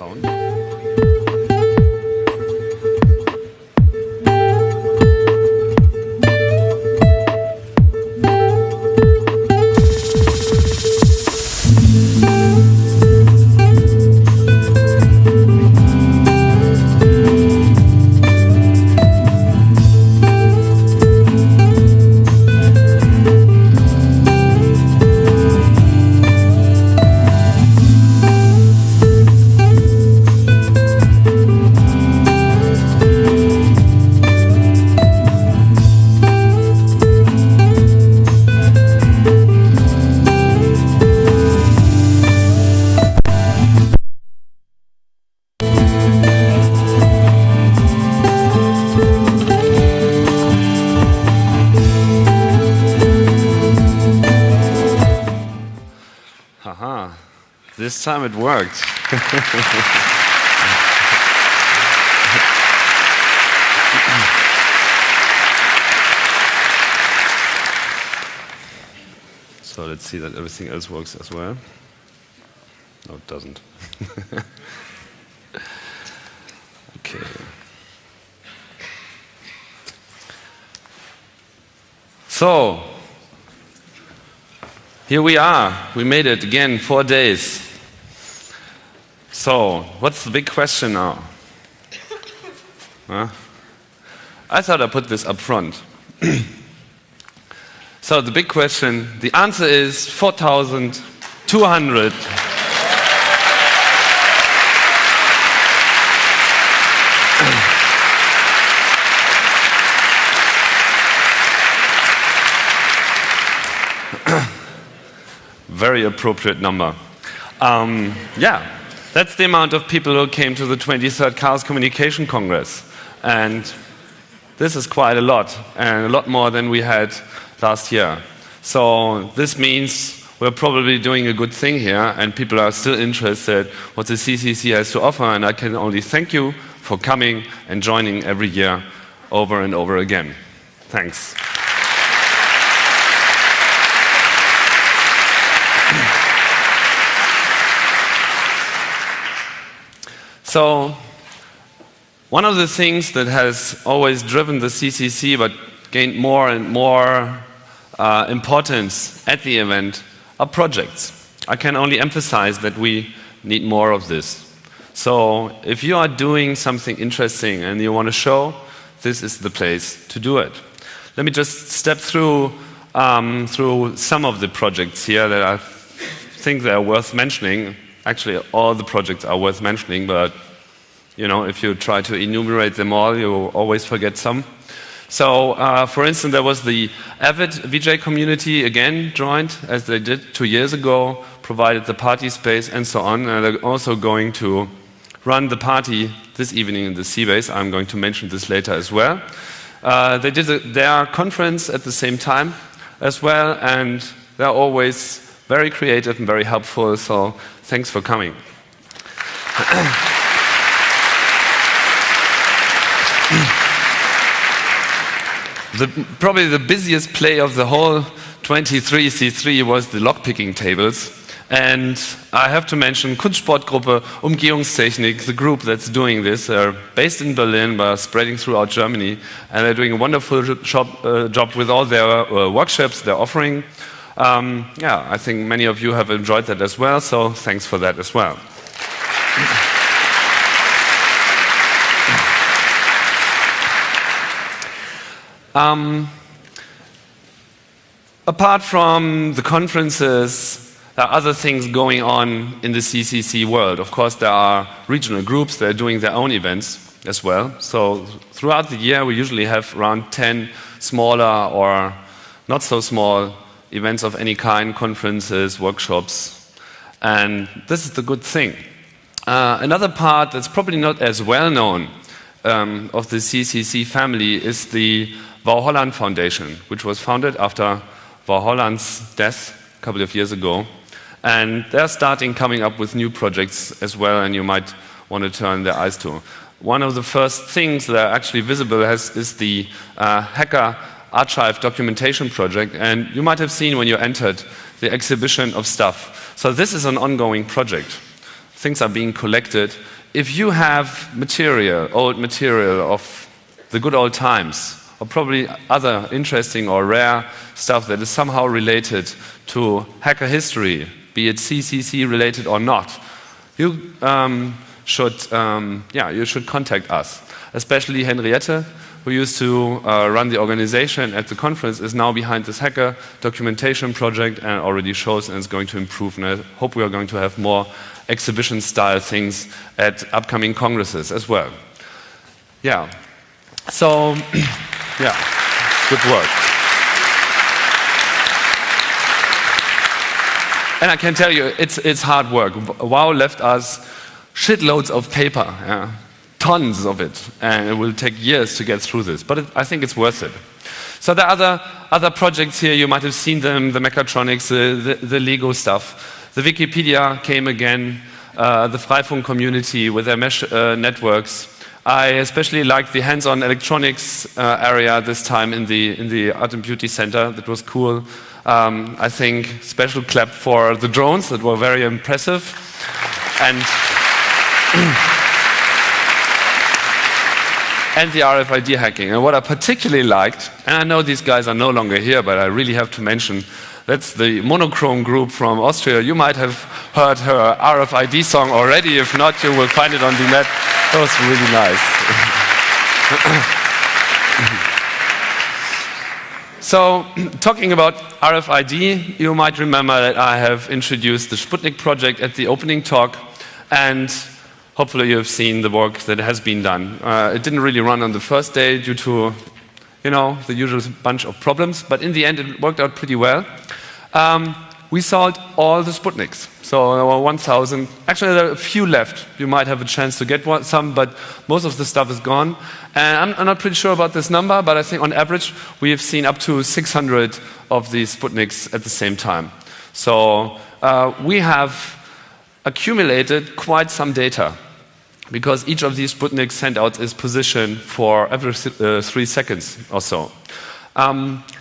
sound. This time it worked. So let's see that everything else works as well. No, it doesn't. Okay. So, here we are. We made it again, 4 days. So, what's the big question now? Huh? I thought I'd put this up front. So, the big question, the answer is 4,200. Very appropriate number. Yeah. That's the amount of people who came to the 23rd Chaos Communication Congress. And this is quite a lot, and a lot more than we had last year. So this means we're probably doing a good thing here, and people are still interested what the CCC has to offer, and I can only thank you for coming and joining every year over and over again. Thanks. So, one of the things that has always driven the CCC but gained more and more importance at the event are projects. I can only emphasize that we need more of this. So, if you are doing something interesting and you want to show, this is the place to do it. Let me just step through some of the projects here that I think they are worth mentioning. Actually, all the projects are worth mentioning, but you know, if you try to enumerate them all, you always forget some. So, for instance, there was the Avid VJ community again joined, as they did 2 years ago, provided the party space and so on. And they're also going to run the party this evening in the Seabase. I'm going to mention this later as well. They did their conference at the same time as well, and they're always very creative and very helpful, so thanks for coming. Probably the busiest play of the whole 23C3 was the lockpicking tables. And I have to mention Kunstsportgruppe Umgehungstechnik, the group that's doing this. They're based in Berlin but spreading throughout Germany. And they're doing a wonderful job with all their workshops they're offering. Yeah, I think many of you have enjoyed that as well, so thanks for that as well. Apart from the conferences, there are other things going on in the CCC world. Of course, there are regional groups that are doing their own events as well. So throughout the year, we usually have around 10 smaller or not so small events of any kind, conferences, workshops. And this is the good thing. Another part that's probably not as well known of the CCC family is the Wou Holland Foundation, which was founded after Wou Holland's death a couple of years ago. And they're coming up with new projects as well, and you might want to turn their eyes to. One of the first things that are actually visible is the Hacker Archive documentation project, and you might have seen when you entered the exhibition of stuff. So this is an ongoing project. things are being collected. If you have material, old material of the good old times, or probably other interesting or rare stuff that is somehow related to hacker history, be it CCC related or not, you should contact us. Especially Henriette, who used to run the organization at the conference, is now behind this hacker documentation project and already shows and is going to improve. And I hope we are going to have more exhibition-style things at upcoming congresses as well. Yeah. So, yeah, good work. And I can tell you, it's hard work. WOW left us shitloads of paper, yeah, tons of it, and it will take years to get through this. But I think it's worth it. So there are other projects here. You might have seen them: the mechatronics, the Lego stuff. The Wikipedia came again. The Freifunk community with their mesh networks. I especially liked the hands-on electronics area this time in the Art and Beauty Center. That was cool. I think special clap for the drones that were very impressive. And and the RFID hacking. And what I particularly liked, and I know these guys are no longer here, but I really have to mention, that's the Monochrome group from Austria. You might have heard her RFID song already. If not, you will find it on the net. That was really nice. So, talking about RFID, you might remember that I have introduced the Sputnik project at the opening talk, and hopefully you have seen the work that has been done. It didn't really run on the first day due to, the usual bunch of problems, but in the end it worked out pretty well. We solved all the Sputniks. So there were 1,000. Actually, there are a few left. You might have a chance to get some, but most of the stuff is gone. And I'm not pretty sure about this number, but I think on average we have seen up to 600 of these Sputniks at the same time. So we have accumulated quite some data, because each of these Sputniks sent out its position for every 3 seconds or so.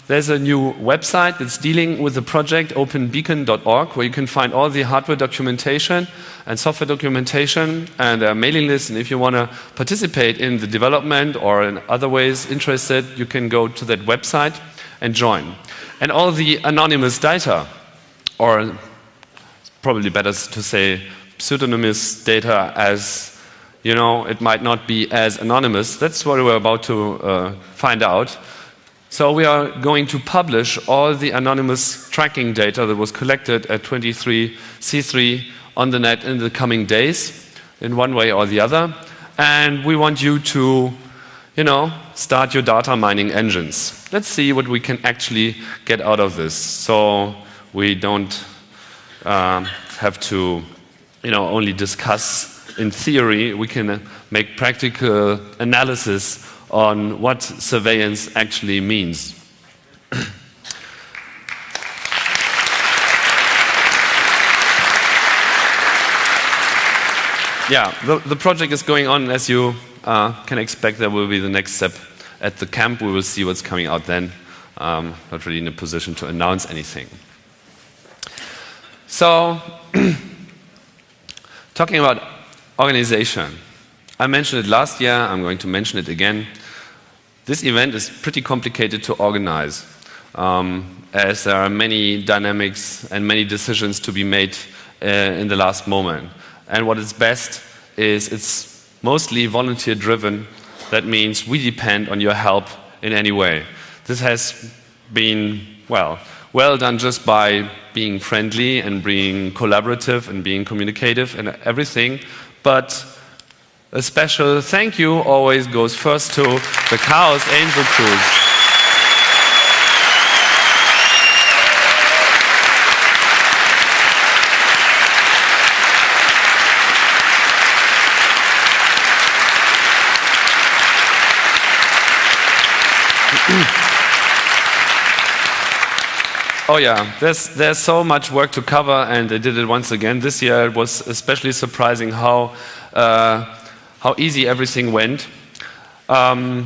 There's a new website that's dealing with the project, openbeacon.org, where you can find all the hardware documentation and software documentation and a mailing list. And if you want to participate in the development or in other ways interested, you can go to that website and join. And all the anonymous data, or probably better to say pseudonymous data, as it might not be as anonymous. That's what we're about to find out. So we are going to publish all the anonymous tracking data that was collected at 23C3 on the net in the coming days, in one way or the other. And we want you to, start your data mining engines. Let's see what we can actually get out of this, so we don't have to, only discuss in theory. We can make practical analysis on what surveillance actually means. Yeah, the project is going on. As you can expect, there will be the next step at the camp. We will see what's coming out then. Not really in a position to announce anything. So, talking about organization. I mentioned it last year, I'm going to mention it again. This event is pretty complicated to organize, as there are many dynamics and many decisions to be made in the last moment. And what is best is it's mostly volunteer driven. That means we depend on your help in any way. This has been, well done just by being friendly and being collaborative and being communicative and everything, but a special thank you always goes first to the Chaos Angel crew. Oh yeah, there's so much work to cover, and they did it once again. This year it was especially surprising how easy everything went. I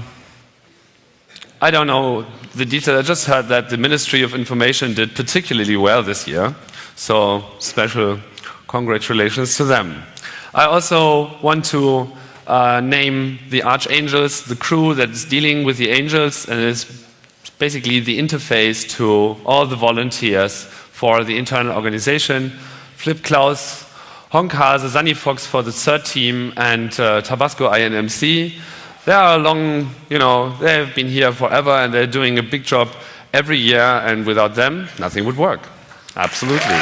don't know the detail. I just heard that the Ministry of Information did particularly well this year. So special congratulations to them. I also want to name the Archangels, the crew that is dealing with the angels and is basically the interface to all the volunteers for the internal organization. Flip Klaus, Honkhase, Sunny Fox for the third team, and Tabasco INMC. They are long, they have been here forever and they're doing a big job every year, and without them, nothing would work. Absolutely.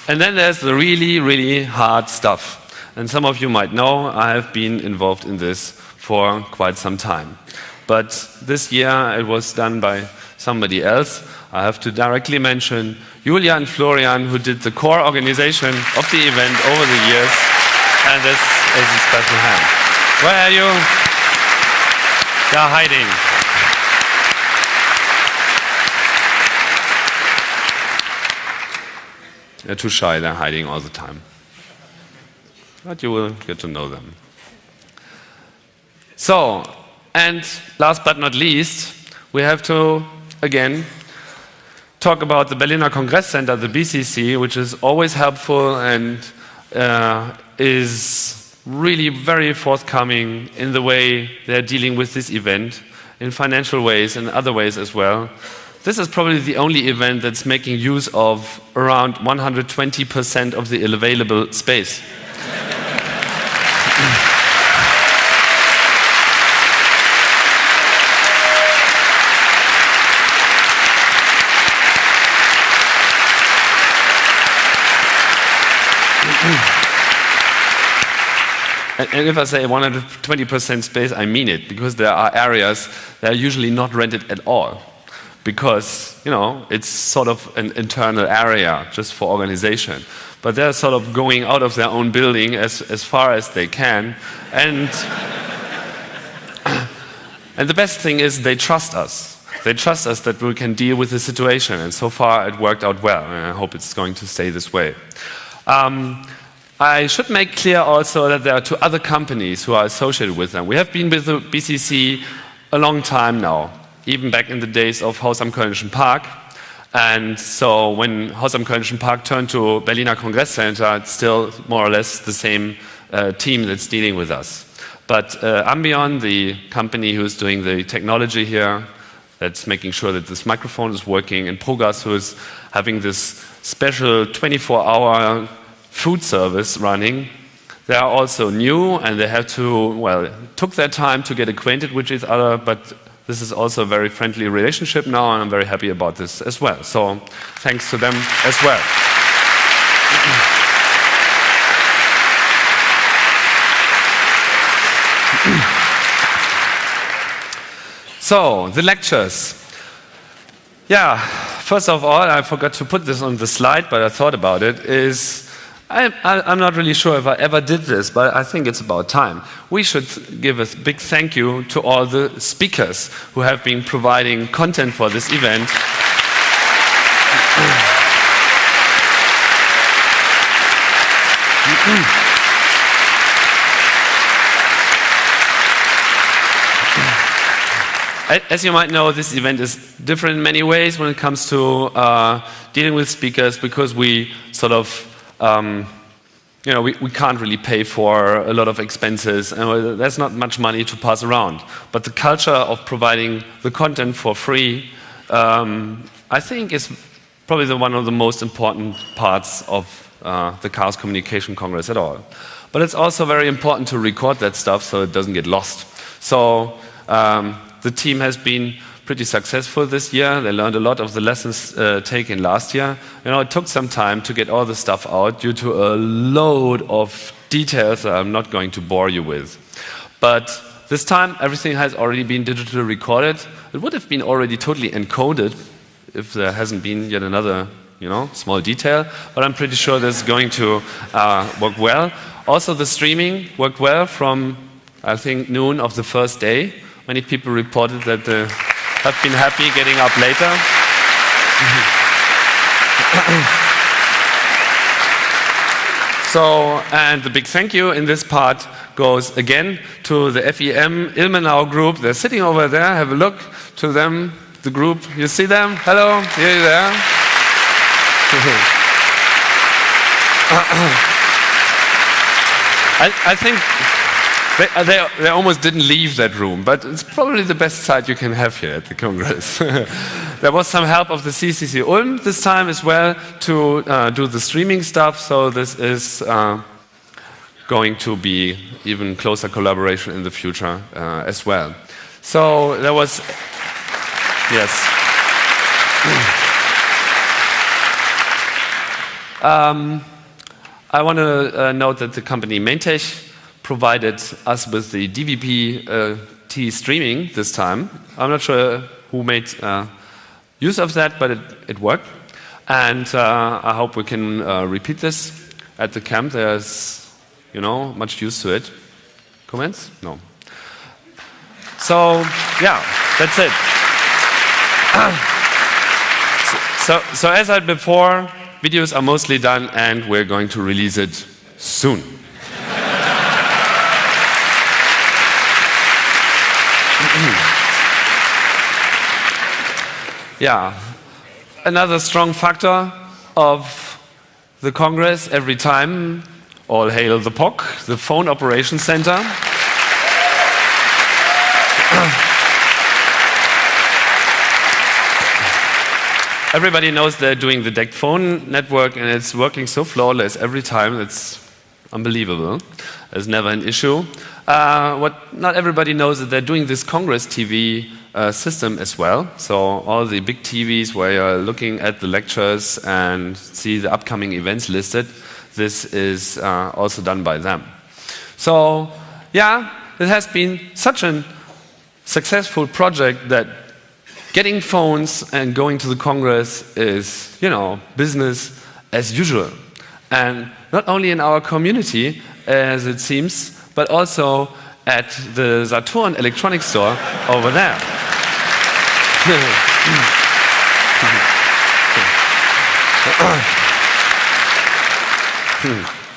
And then there's the really, really hard stuff. And some of you might know I have been involved in this for quite some time. But this year it was done by somebody else. I have to directly mention Julia and Florian, who did the core organization of the event over the years. And this is a special hand. Where are you? They're hiding. They're too shy, they're hiding all the time. But you will get to know them. So, and last but not least, we have to, again, talk about the Berliner Congress Center, the BCC, which is always helpful and is really very forthcoming in the way they're dealing with this event, in financial ways and other ways as well. This is probably the only event that's making use of around 120% of the available space. And if I say 120% space, I mean it, because there are areas that are usually not rented at all. Because, it's sort of an internal area just for organization. But they're sort of going out of their own building as far as they can. And the best thing is they trust us. They trust us that we can deal with the situation. And so far it worked out well. And I hope it's going to stay this way. I should make clear also that there are two other companies who are associated with them. We have been with the BCC a long time now, even back in the days of Haus am Kölnischen Park. And so when Haus am Kölnischen Park turned to Berliner Congress Center, it's still more or less the same team that's dealing with us. But Ambion, the company who's doing the technology here, that's making sure that this microphone is working, and Progas, who is having this special 24-hour food service running, they are also new, and they have to, took their time to get acquainted with each other, but this is also a very friendly relationship now, and I'm very happy about this as well. So thanks to them as well. So, the lectures. Yeah, first of all, I forgot to put this on the slide, but I thought about it, I'm not really sure if I ever did this, but I think it's about time. We should give a big thank you to all the speakers who have been providing content for this event. As you might know, this event is different in many ways when it comes to dealing with speakers, because we sort of we can't really pay for a lot of expenses, and there's not much money to pass around. But the culture of providing the content for free, I think, is probably one of the most important parts of the Chaos Communication Congress at all. But it's also very important to record that stuff so it doesn't get lost. So the team has been pretty successful this year. They learned a lot of the lessons taken last year. It took some time to get all the stuff out due to a load of details that I'm not going to bore you with. But this time, everything has already been digitally recorded. It would have been already totally encoded if there hasn't been yet another, small detail. But I'm pretty sure this is going to work well. Also, the streaming worked well from, I think, noon of the first day. Many people reported that they have been happy getting up later. So, and the big thank you in this part goes again to the FEM Ilmenau group. They're sitting over there. Have a look to them, the group. You see them? Hello, here you there. I think they almost didn't leave that room, but it's probably the best site you can have here at the Congress. There was some help of the CCC Ulm this time as well to do the streaming stuff, so this is going to be even closer collaboration in the future as well. So there was, yes. I want to note that the company Maintech provided us with the DVB-T streaming this time. I'm not sure who made use of that, but it worked. And I hope we can repeat this at the camp. There's, much use to it. Comments? No. So, yeah, that's it. So as I said before, videos are mostly done and we're going to release it soon. Yeah, another strong factor of the Congress every time, all hail the POC, the Phone Operations Center. Everybody knows they're doing the DECT phone network and it's working so flawless every time, it's unbelievable. There's never an issue. What not everybody knows is they're doing this Congress TV system as well. So all the big TVs where you're looking at the lectures and see the upcoming events listed, this is also done by them. So yeah, it has been such a successful project that getting phones and going to the Congress is, business as usual. And not only in our community, as it seems, but also at the Saturn electronics store over there.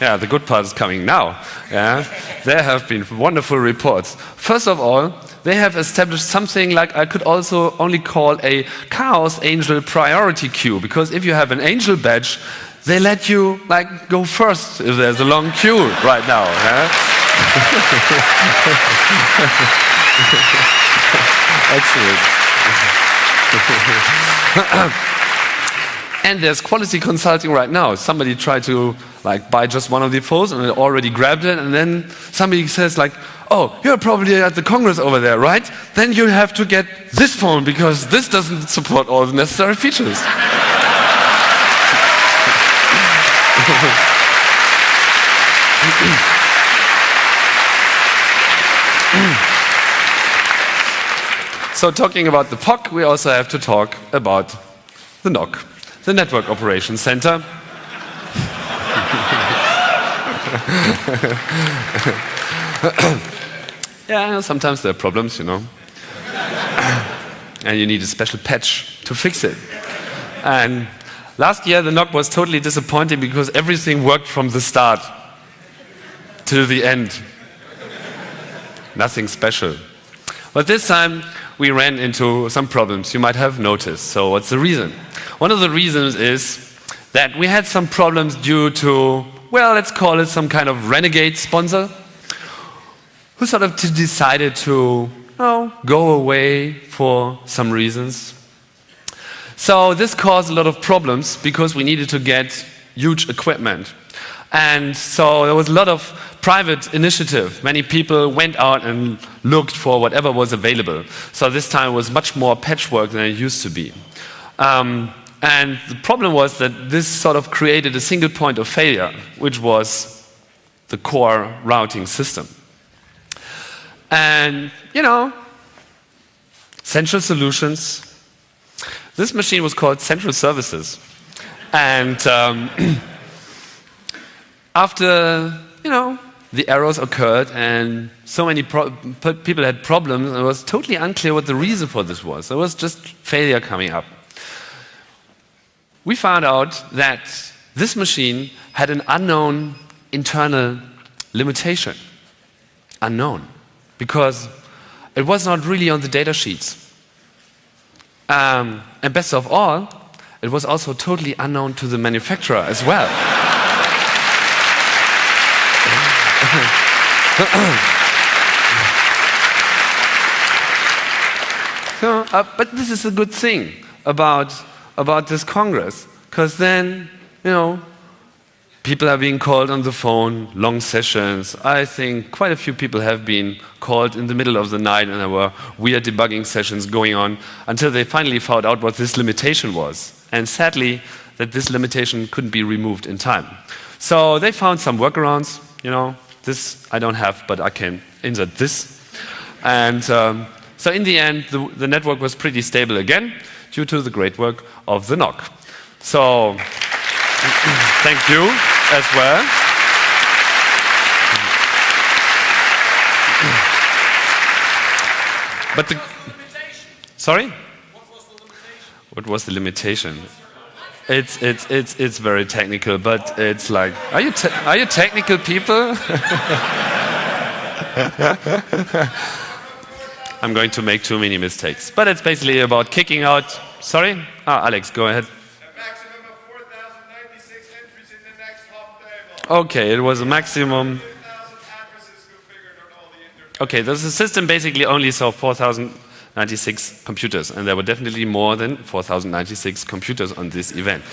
Yeah, the good part is coming now. Yeah, there have been wonderful reports. First of all, they have established something like I could also only call a Chaos Angel priority queue, because if you have an Angel badge, they let you go first if there's a long queue right now. Yeah? Excellent. And there's quality consulting right now. Somebody tried to buy just one of the phones and they already grabbed it, and then somebody says oh, you're probably at the Congress over there, right? Then you have to get this phone because this doesn't support all the necessary features. So talking about the POC, we also have to talk about the NOC, the Network Operations Center. Yeah, sometimes there are problems, and you need a special patch to fix it. And last year the NOC was totally disappointing because everything worked from the start to the end. Nothing special. But this time we ran into some problems you might have noticed. So what's the reason? One of the reasons is that we had some problems due to, well, let's call it some kind of renegade sponsor who sort of decided to go away for some reasons. So this caused a lot of problems because we needed to get huge equipment. And so there was a lot of private initiative. Many people went out and looked for whatever was available. So this time it was much more patchwork than it used to be. And the problem was that this sort of created a single point of failure, which was the core routing system. And, Central Solutions. This machine was called Central Services. And after, the errors occurred and so many people had problems, and it was totally unclear what the reason for this was. It was just failure coming up. We found out that this machine had an unknown internal limitation? Unknown, because it was not really on the data sheets. And best of all, it was also totally unknown to the manufacturer as well. So, but this is a good thing about this Congress, because then, you know, people are being called on the phone, long sessions. I think quite a few people have been called in the middle of the night, and there were weird debugging sessions going on until they finally found out what this limitation was. And sadly, that this limitation couldn't be removed in time. So they found some workarounds. You know, this I don't have, but I can insert this. And so in the end, the network was pretty stable again, due to the great work of the NOC. So thank you as well. But the sorry? What was the limitation? It's very technical, but it's like, are you technical people? I'm going to make too many mistakes. But it's basically about kicking out. Sorry? Alex, go ahead. A maximum of 4,096 entries in the next hop table. Okay, it was a maximum. 2,000 addresses configured on all the interfaces. Okay, the system basically only saw 4,096 computers, and there were definitely more than 4,096 computers on this event.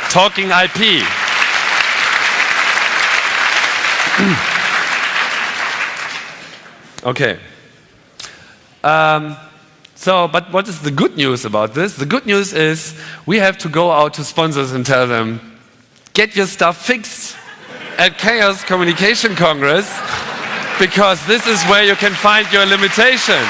Talking IP. Okay. But what is the good news about this? The good news is we have to go out to sponsors and tell them, get your stuff fixed at Chaos Communication Congress, because this is where you can find your limitations.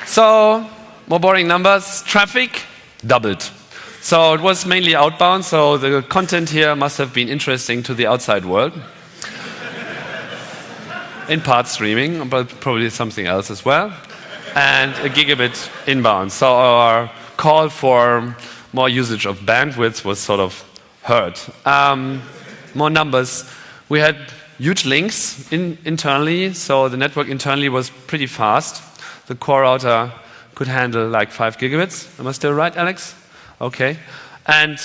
So, more boring numbers. Traffic doubled. So it was mainly outbound, so the content here must have been interesting to the outside world. In part streaming, but probably something else as well. And a gigabit inbound. So our call for more usage of bandwidth was sort of heard. More numbers. We had huge links internally, so the network internally was pretty fast. The core router could handle like 5 gigabits. Am I still right, Alex? Okay. And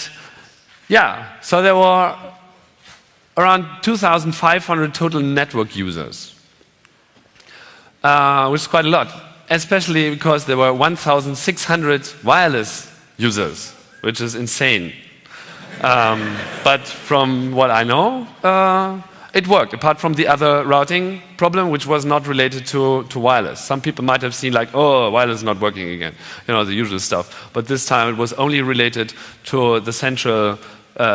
yeah, so there were around 2,500 total network users, which is quite a lot, especially because there were 1,600 wireless users, which is insane. But from what I know, it worked, apart from the other routing problem, which was not related to wireless. Some people might have seen like, oh, wireless is not working again, you know, the usual stuff. But this time it was only related to the central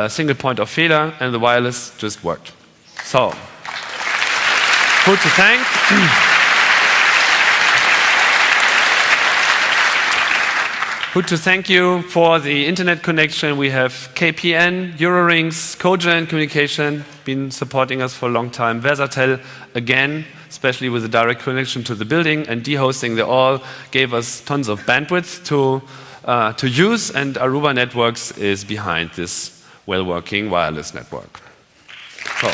single point of failure, and the wireless just worked. So, who to thank? Who to thank you for the internet connection. We have KPN, Eurorings, Cogent Communication, been supporting us for a long time. Versatel, again, especially with the direct connection to the building, and de-hosting, they all gave us tons of bandwidth to use, and Aruba Networks is behind this well-working wireless network. So.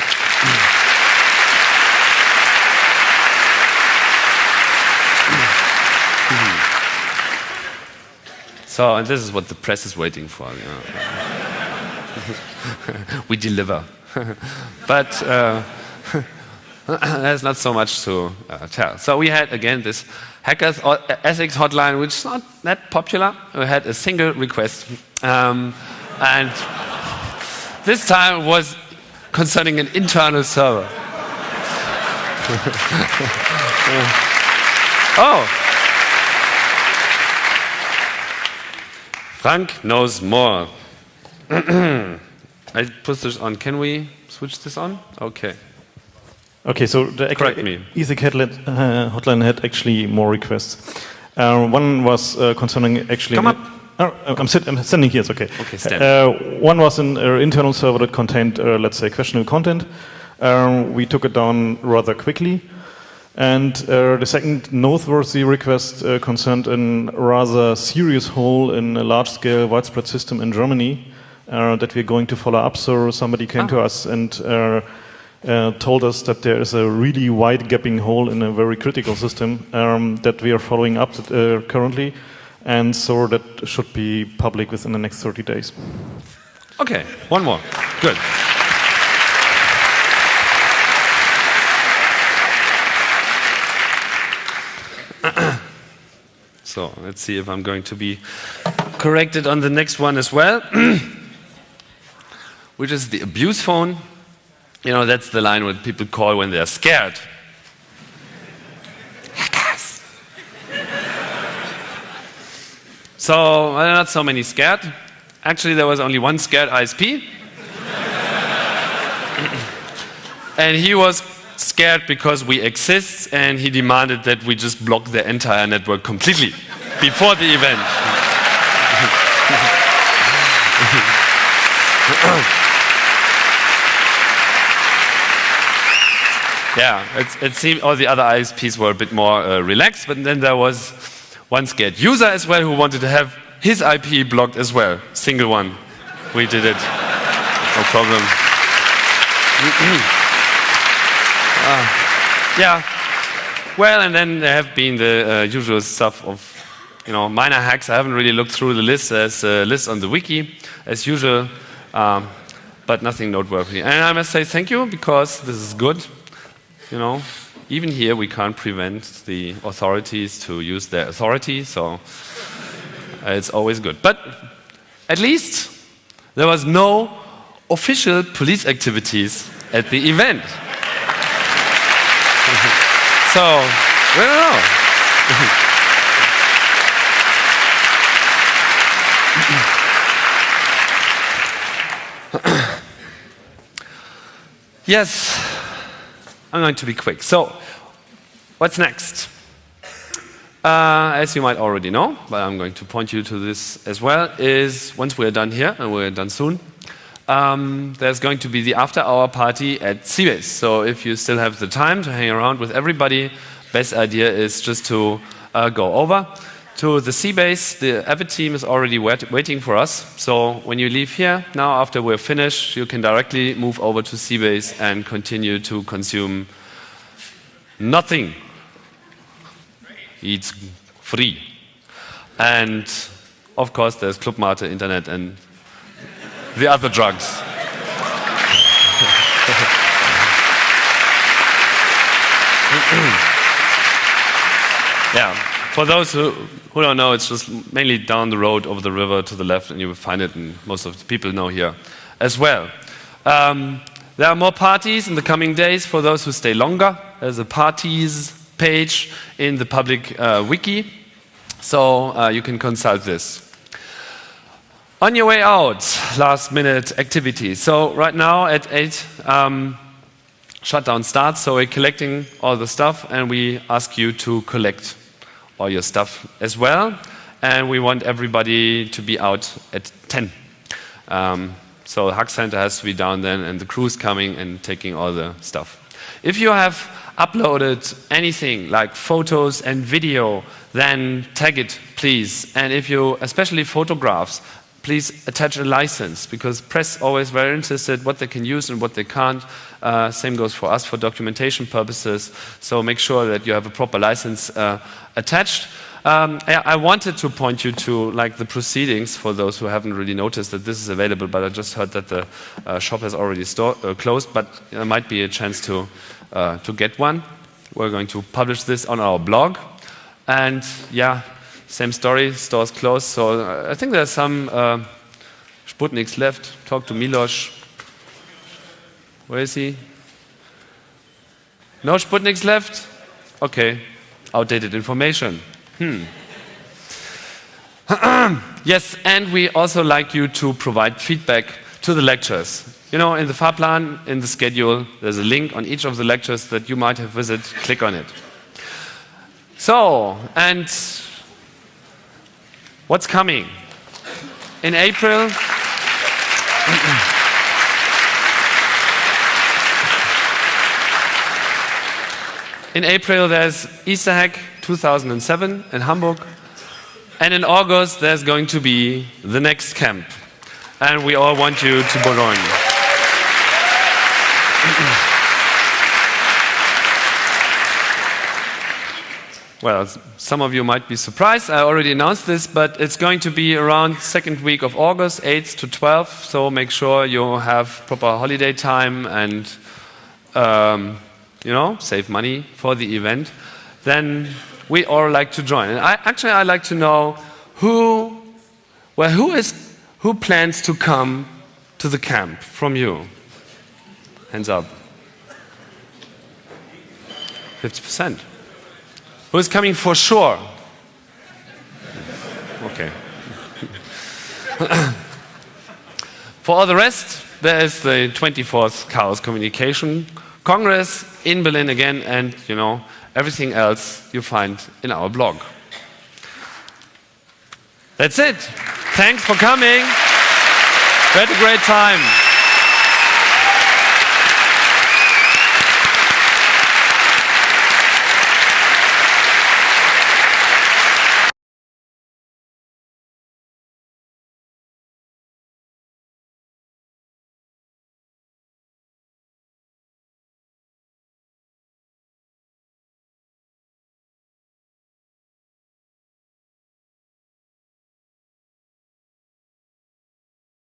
So, and this is what the press is waiting for. You know. We deliver. But there's not so much to tell. So we had, again, this hackers ethics hotline, which is not that popular. We had a single request. And this time was concerning an internal server. Oh. Frank knows more. I put this on. Can we switch this on? Okay. Okay, so the EthiC hotline had actually more requests. One was concerning actually... Come up. I'm standing here, it's okay. Okay, stand. One was an internal server that contained, let's say, questionable content. We took it down rather quickly. And the second noteworthy request concerned a rather serious hole in a large-scale widespread system in Germany that we're going to follow up. So somebody came to us and told us that there is a really wide-gapping hole in a very critical system that we are following up currently. And so that should be public within the next 30 days. Okay, one more. Good. So let's see if I'm going to be corrected on the next one as well, which is the abuse phone. You know, that's the line what people call when they're scared. Hackers. So not so many scared. Actually, there was only one scared ISP. And he was scared because we exist, and he demanded that we just block the entire network completely before the event. Yeah, it seemed all the other ISPs were a bit more relaxed, but then there was one scared user as well who wanted to have his IP blocked as well. Single one. We did it. No problem. Yeah. Well, and then there have been the usual stuff of, you know, minor hacks. I haven't really looked through the list. There's a list on the wiki, as usual, but nothing noteworthy. And I must say thank you, because this is good. You know, even here we can't prevent the authorities to use their authority, so it's always good. But at least there was no official police activities at the event. So, I don't know. Yes, I'm going to be quick. So, what's next? As you might already know, but I'm going to point you to this as well, is once we're done here, and we're done soon, there's going to be the after-hour party at Seabase. So if you still have the time to hang around with everybody, best idea is just to go over to the Seabase. The Avid team is already waiting for us. So when you leave here, now after we're finished, you can directly move over to Seabase and continue to consume nothing. It's free. And of course, there's Club Mate, Internet, and the other drugs. Yeah, for those who don't know, it's just mainly down the road over the river to the left, and you will find it, and most of the people know here as well. There are more parties in the coming days for those who stay longer. There's a parties page in the public wiki, so you can consult this. On your way out, last minute activities. So right now at 8, shutdown starts, so we're collecting all the stuff, and we ask you to collect all your stuff as well. And we want everybody to be out at 10. So the Hack Center has to be down then, and the crew's coming and taking all the stuff. If you have uploaded anything like photos and video, then tag it, please. And if you, especially photographs, please attach a license, because press always very interested what they can use and what they can't. Same goes for us for documentation purposes. So make sure that you have a proper license attached. I wanted to point you to like the proceedings for those who haven't really noticed that this is available, but I just heard that the shop has already closed, but there might be a chance to get one. We're going to publish this on our blog. And yeah, same story, stores closed. So I think there's some Sputniks left. Talk to Milos. Where is he? No Sputniks left? Okay, outdated information. Yes, and we also like you to provide feedback to the lectures. You know, in the Fahrplan, in the schedule, there's a link on each of the lectures that you might have visited. Click on it. So, and what's coming? In April, In April, there's Easter Hack 2007 in Hamburg. And in August, there's going to be the next camp. And we all want you to Bologna. Well, some of you might be surprised. I already announced this, but it's going to be around second week of August, 8th to 12th. So make sure you have proper holiday time and, save money for the event. Then we all like to join. And I'd like to know who plans to come to the camp from you? Hands up. 50%. Who is coming for sure? Okay. For all the rest, there is the 24th Chaos Communication Congress in Berlin again, and everything else you find in our blog. That's it. Thanks for coming. We had a great time.